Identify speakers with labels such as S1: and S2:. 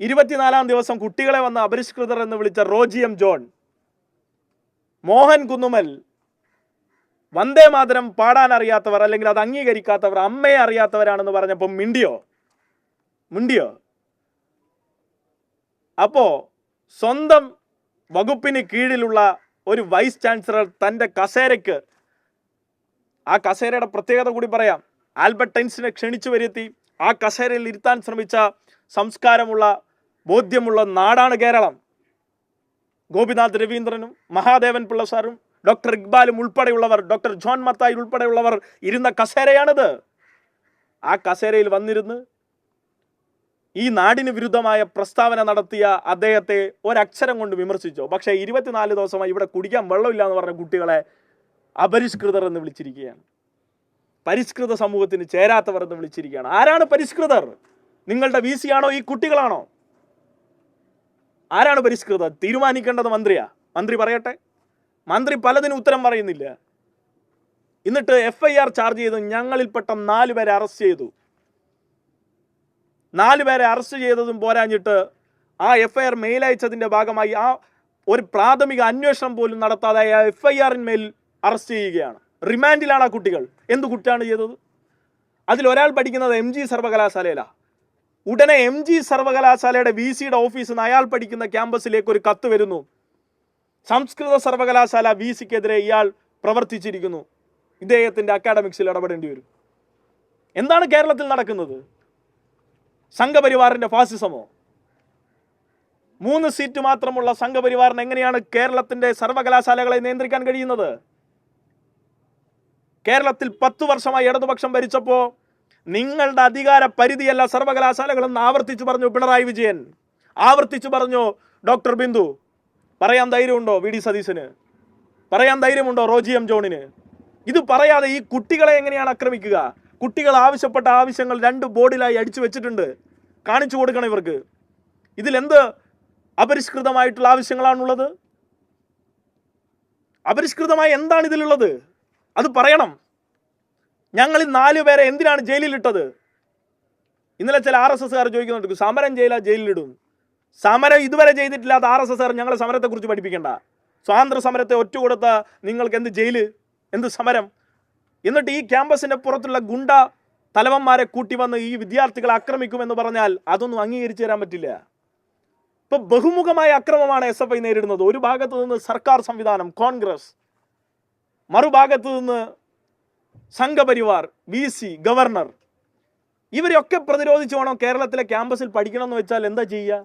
S1: 24-ാം ദിവസം കുട്ടികളെ വന്ന് അപരിഷ്കൃതർ എന്ന് വിളിച്ച റോജി എം ജോൺ, മോഹൻ കുന്നുമൽ, വന്ദേ മാതരം പാടാൻ അറിയാത്തവർ അല്ലെങ്കിൽ അത് അംഗീകരിക്കാത്തവർ അമ്മയെ അറിയാത്തവരാണെന്ന് പറഞ്ഞപ്പോൾ മിണ്ടിയോ? അപ്പോ സ്വന്തം വകുപ്പിന് കീഴിലുള്ള ഒരു വൈസ് ചാൻസലർ തൻ്റെ കസേരയ്ക്ക്, ആ കസേരയുടെ പ്രത്യേകത കൂടി പറയാം, ആൽബർട്ട് ഐൻസ്റ്റീനെ ക്ഷണിച്ചു വരുത്തി ആ കസേരയിൽ ഇരുത്താൻ ശ്രമിച്ച സംസ്കാരമുള്ള ബോധ്യമുള്ള നാടാണ് കേരളം. ഗോപിനാഥ് രവീന്ദ്രനും മഹാദേവൻ പിള്ള സാറും ഡോക്ടർ ഇക്ബാലും ഉൾപ്പെടെയുള്ളവർ, ഡോക്ടർ ജോൺ മത്തായി ഉൾപ്പെടെയുള്ളവർ ഇരുന്ന കസേരയാണിത്. ആ കസേരയിൽ വന്നിരുന്ന് ഈ നാടിന് വിരുദ്ധമായ പ്രസ്താവന നടത്തിയ അദ്ദേഹത്തെ ഒരക്ഷരം കൊണ്ട് വിമർശിച്ചു. പക്ഷേ 24 ദിവസമായി ഇവിടെ കുടിക്കാൻ വെള്ളമില്ല എന്ന് പറഞ്ഞ കുട്ടികളെ അപരിഷ്കൃതർ എന്ന് വിളിച്ചിരിക്കുകയാണ്. പരിഷ്കൃത സമൂഹത്തിന് ചേരാത്തവർ എന്ന് വിളിച്ചിരിക്കുകയാണ്. ആരാണ് പരിഷ്കൃതർ? നിങ്ങളുടെ VC ആണോ? ഈ കുട്ടികളാണോ? ആരാണ് പരിഷ്കൃതർ? തീരുമാനിക്കേണ്ടത് മന്ത്രിയാ. മന്ത്രി പറയട്ടെ. മന്ത്രി പലതിനും ഉത്തരം പറയുന്നില്ല. എന്നിട്ട് FIR ചാർജ് ചെയ്തു. ഞങ്ങളിൽപ്പെട്ട 4 പേരെ അറസ്റ്റ് ചെയ്തു. 4 പേരെ അറസ്റ്റ് ചെയ്തതും പോരാഞ്ഞിട്ട് ആ FIR മെയിൽ അയച്ചതിൻ്റെ ഭാഗമായി ആ ഒരു പ്രാഥമിക അന്വേഷണം പോലും നടത്താതെ FIR-ന്മേൽ അറസ്റ്റ് ചെയ്യുകയാണ്. റിമാൻഡിലാണ് ആ കുട്ടികൾ. എന്ത് കുറ്റാണ് ചെയ്തത്? അതിലൊരാൾ പഠിക്കുന്നത് MG സർവകലാശാലയിലാണ്. ഉടനെ MG സർവകലാശാലയുടെ VC-യുടെ ഓഫീസിൽ നിന്ന് അയാൾ പഠിക്കുന്ന ക്യാമ്പസിലേക്ക് ഒരു കത്ത് വരുന്നു. സംസ്കൃത സർവകലാശാല VC-ക്കെതിരെ ഇയാൾ പ്രവർത്തിച്ചിരിക്കുന്നു, ഇദ്ദേഹത്തിൻ്റെ അക്കാഡമിക്സിൽ ഇടപെടേണ്ടി വരും. എന്താണ് കേരളത്തിൽ നടക്കുന്നത്? സംഘപരിവാറിൻ്റെ ഫാസിസമോ? 3 സീറ്റ് മാത്രമുള്ള സംഘപരിവാറിന് എങ്ങനെയാണ് കേരളത്തിൻ്റെ സർവകലാശാലകളെ നിയന്ത്രിക്കാൻ കഴിയുന്നത്? കേരളത്തിൽ 10 വർഷമായി ഇടതുപക്ഷം ഭരിച്ചപ്പോൾ നിങ്ങളുടെ അധികാര പരിധിയല്ല സർവകലാശാലകളെന്ന് ആവർത്തിച്ചു പറഞ്ഞു പിണറായി വിജയൻ, ആവർത്തിച്ചു പറഞ്ഞു ഡോക്ടർ ബിന്ദു. പറയാൻ ധൈര്യമുണ്ടോ VD സതീശന്? പറയാൻ ധൈര്യമുണ്ടോ റോജി എം ജോണിന്? ഇത് പറയാതെ ഈ കുട്ടികളെ എങ്ങനെയാണ് ആക്രമിക്കുക? കുട്ടികൾ ആവശ്യപ്പെട്ട ആവശ്യങ്ങൾ 2 ബോർഡിലായി അടിച്ചു വെച്ചിട്ടുണ്ട്. കാണിച്ചു കൊടുക്കണം ഇവർക്ക്. ഇതിലെന്ത് അപരിഷ്കൃതമായിട്ടുള്ള ആവശ്യങ്ങളാണുള്ളത്? അപരിഷ്കൃതമായി എന്താണ് ഇതിലുള്ളത്? അത് പറയണം. ഞങ്ങളിൽ 4 പേരെ എന്തിനാണ് ജയിലിലിട്ടത്? ഇന്നലെ ചില RSSകാർ ചോദിക്കുന്നുണ്ട്, സമരം ജയിലിലിടും. സമരം ഇതുവരെ ചെയ്തിട്ടില്ലാത്ത RSSകാർ ഞങ്ങളെ സമരത്തെക്കുറിച്ച് പഠിപ്പിക്കേണ്ട. സ്വാതന്ത്ര്യ സമരത്തെ ഒറ്റുകൊടുത്ത നിങ്ങൾക്ക് എന്ത് ജയില്, എന്ത് സമരം? എന്നിട്ട് ഈ ക്യാമ്പസിൻ്റെ പുറത്തുള്ള ഗുണ്ട തലവന്മാരെ കൂട്ടി വന്ന് ഈ വിദ്യാർത്ഥികളെ ആക്രമിക്കുമെന്ന് പറഞ്ഞാൽ അതൊന്നും അംഗീകരിച്ചു തരാൻ പറ്റില്ല. ഇപ്പൊ ബഹുമുഖമായ അക്രമമാണ് SFI നേരിടുന്നത്. ഒരു ഭാഗത്ത് നിന്ന് സർക്കാർ സംവിധാനം കോൺഗ്രസ്, മറുഭാഗത്ത് നിന്ന് സംഘപരിവാർ, VC, ഗവർണർ. ഇവരെയൊക്കെ പ്രതിരോധിച്ച് വേണം കേരളത്തിലെ ക്യാമ്പസിൽ പഠിക്കണം എന്ന് വെച്ചാൽ എന്താ ചെയ്യുക?